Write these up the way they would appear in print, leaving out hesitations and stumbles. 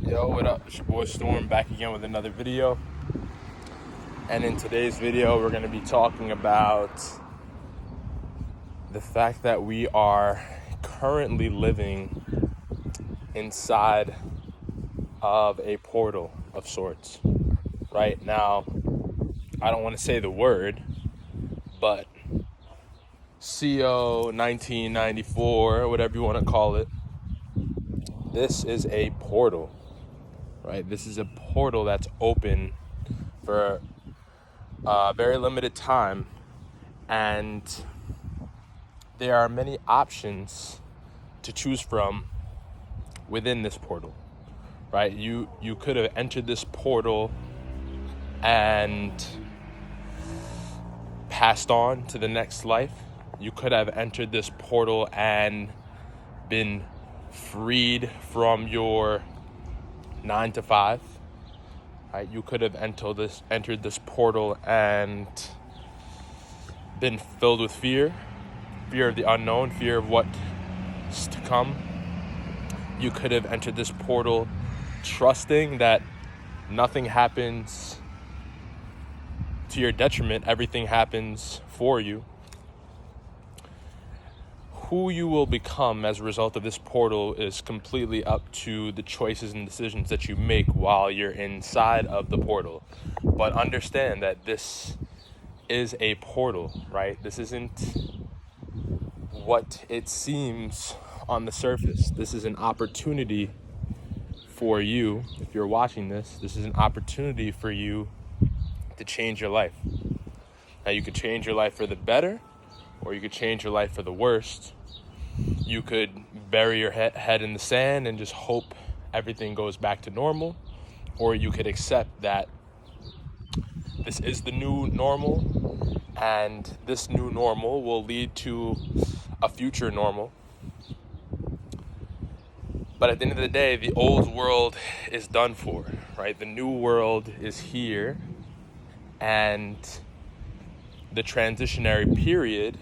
Yo, what up? It's your boy Storm back again with another video. And in today's video, we're going to be talking about the fact that we are currently living inside of a portal of sorts. Right now, I don't want to say the word, but CO 1994, whatever you want to call it, this is a portal, right? This is a portal that's open for a very limited time, and there are many options to choose from within this portal, right? You could have entered this portal and passed on to the next life. You could have entered this portal and been freed from your 9 to 5. Right? You could have entered this portal and been filled with fear of the unknown, fear of what's to come. You could have entered this portal trusting that nothing happens to your detriment, everything happens for you. Who you will become as a result of this portal is completely up to the choices and decisions that you make while you're inside of the portal. But understand that this is a portal, right? This isn't what it seems on the surface. This is an opportunity for you. If you're watching this is an opportunity for you to change your life. Now, you could change your life for the better, or you could change your life for the worst. You could bury your head in the sand and just hope everything goes back to normal, or you could accept that this is the new normal, and this new normal will lead to a future normal. But at the end of the day, the old world is done for, right? The new world is here, and the transitionary period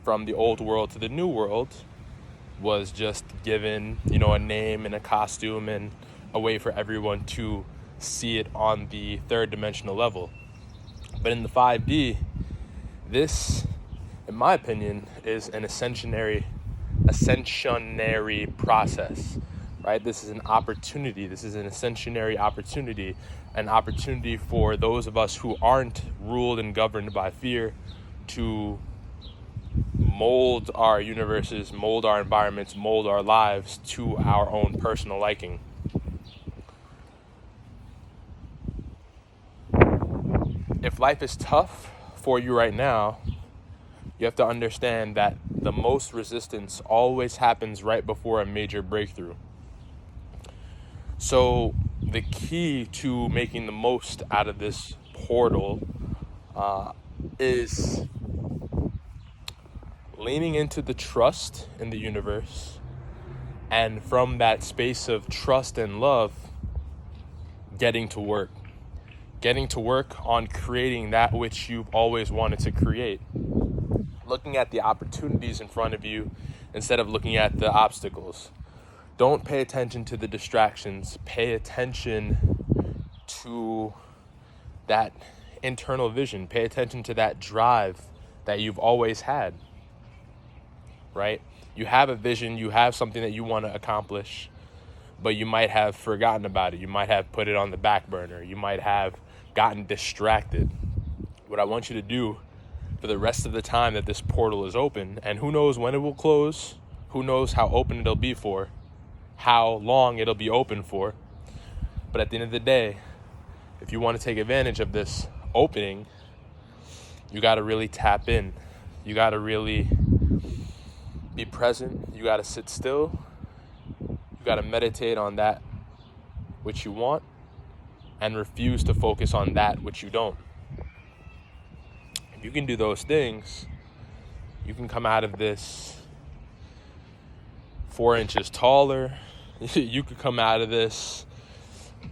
from the old world to the new world was just given, a name and a costume and a way for everyone to see it on the third dimensional level. But in the 5D, this, in my opinion, is an ascensionary process, right? This is an opportunity. This is an ascensionary opportunity, an opportunity for those of us who aren't ruled and governed by fear to mold our universes, mold our environments, mold our lives to our own personal liking. If life is tough for you right now, you have to understand that the most resistance always happens right before a major breakthrough. So the key to making the most out of this portal is leaning into the trust in the universe, and from that space of trust and love, getting to work on creating that which you've always wanted to create. Looking at the opportunities in front of you instead of looking at the obstacles. Don't pay attention to the distractions. Pay attention to that internal vision. Pay attention to that drive that you've always had, right? You have a vision, you have something that you want to accomplish, but you might have forgotten about it. You might have put it on the back burner. You might have gotten distracted. What I want you to do for the rest of the time that this portal is open, and who knows when it will close, who knows how open it'll be for, how long it'll be open for, but at the end of the day, if you want to take advantage of this opening, you got to really tap in. You got to really be present. You got to sit still. You got to meditate on that which you want and refuse to focus on that which you don't. If you can do those things, you can come out of this 4 inches taller. You could come out of this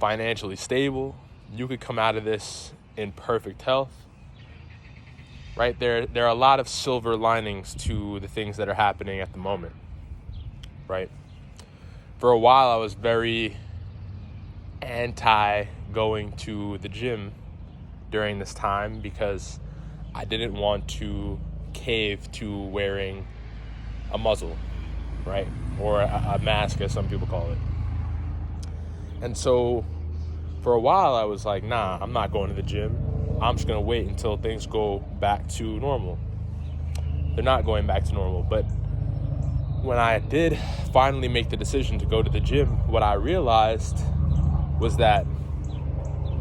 financially stable. You could come out of this in perfect health. Right? There are a lot of silver linings to the things that are happening at the moment. Right? For a while, I was very anti going to the gym during this time because I didn't want to cave to wearing a muzzle, right? Or a mask, as some people call it. And so for a while, I was like, nah, I'm not going to the gym. I'm just going to wait until things go back to normal. They're not going back to normal. But when I did finally make the decision to go to the gym, what I realized was that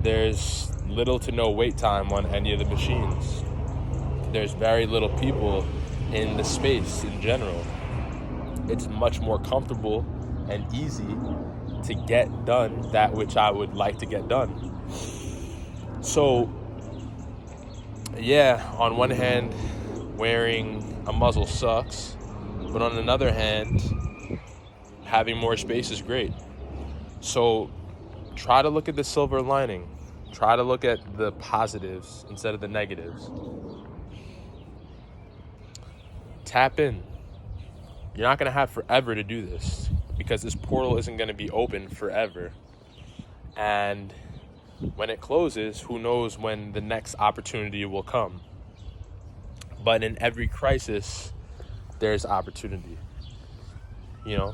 there's little to no wait time on any of the machines. There's very little people in the space in general. It's much more comfortable and easy to get done that which I would like to get done. So, yeah, on one hand, wearing a muzzle sucks, but on another hand, having more space is great. So, try to look at the silver lining. Try to look at the positives instead of the negatives. Tap in. You're not going to have forever to do this because this portal isn't going to be open forever. And when it closes, who knows when the next opportunity will come. But in every crisis, there's opportunity. You know,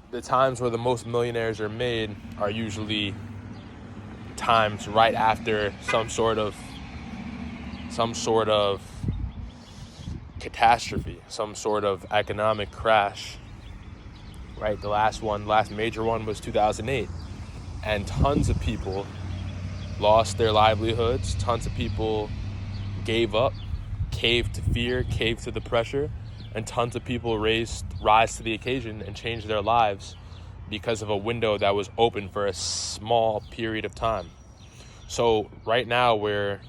the times where the most millionaires are made are usually times right after some sort of catastrophe, some sort of economic crash, right? The last major one was 2008. And tons of people lost their livelihoods. Tons of people gave up, caved to fear, caved to the pressure. And tons of people rise to the occasion and changed their lives because of a window that was open for a small period of time. So right now we're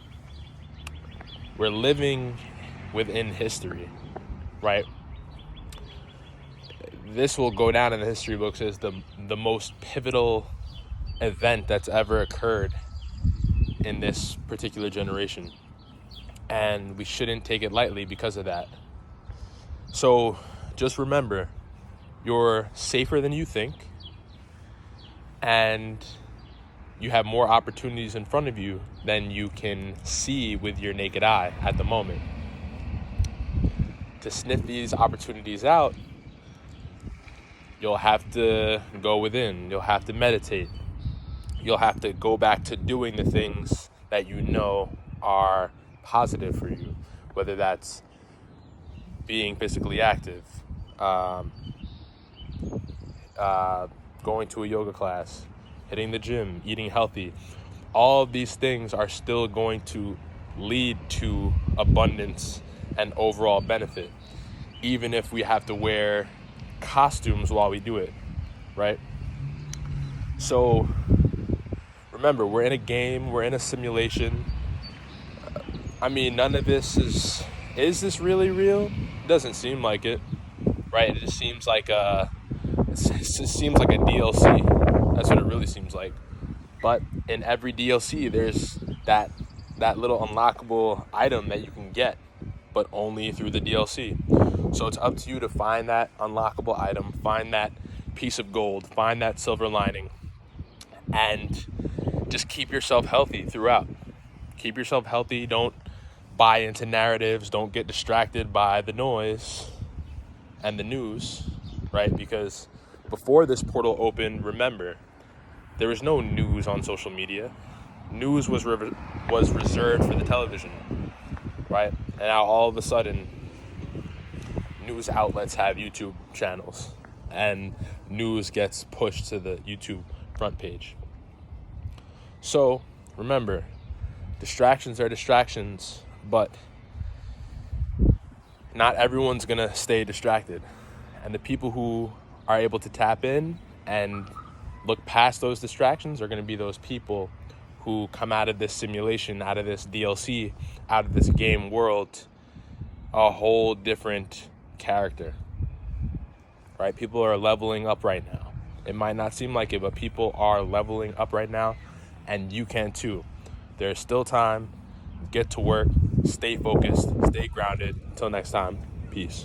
living within history, right? This will go down in the history books as the most pivotal event that's ever occurred in this particular generation. And we shouldn't take it lightly because of that. So just remember, you're safer than you think, and you have more opportunities in front of you than you can see with your naked eye at the moment. To sniff these opportunities out, you'll have to go within. You'll have to meditate. You'll have to go back to doing the things that you know are positive for you, whether that's being physically active, going to a yoga class, hitting the gym, eating healthy. All of these things are still going to lead to abundance and overall benefit, even if we have to wear costumes while we do it, right? So remember, we're in a game, we're in a simulation. I mean, none of this is this really real? It doesn't seem like it, right? It just seems like a DLC. That's what it really seems like. But in every DLC, there's that little unlockable item that you can get, but only through the DLC. So it's up to you to find that unlockable item, find that piece of gold, find that silver lining, and just keep yourself healthy throughout. Keep yourself healthy. Don't buy into narratives. Don't get distracted by the noise and the news, right? Because before this portal opened, remember, there was no news on social media. News was reserved for the television, right? And now all of a sudden, news outlets have YouTube channels, and news gets pushed to the YouTube front page. So remember, distractions are distractions, but not everyone's gonna stay distracted. And the people who are able to tap in and look past those distractions are gonna be those people who come out of this simulation, out of this DLC, out of this game world, a whole different character, right? People are leveling up right now. It might not seem like it, but people are leveling up right now, and you can too. There's still time. Get to work. Stay focused. Stay grounded. Until next time, peace.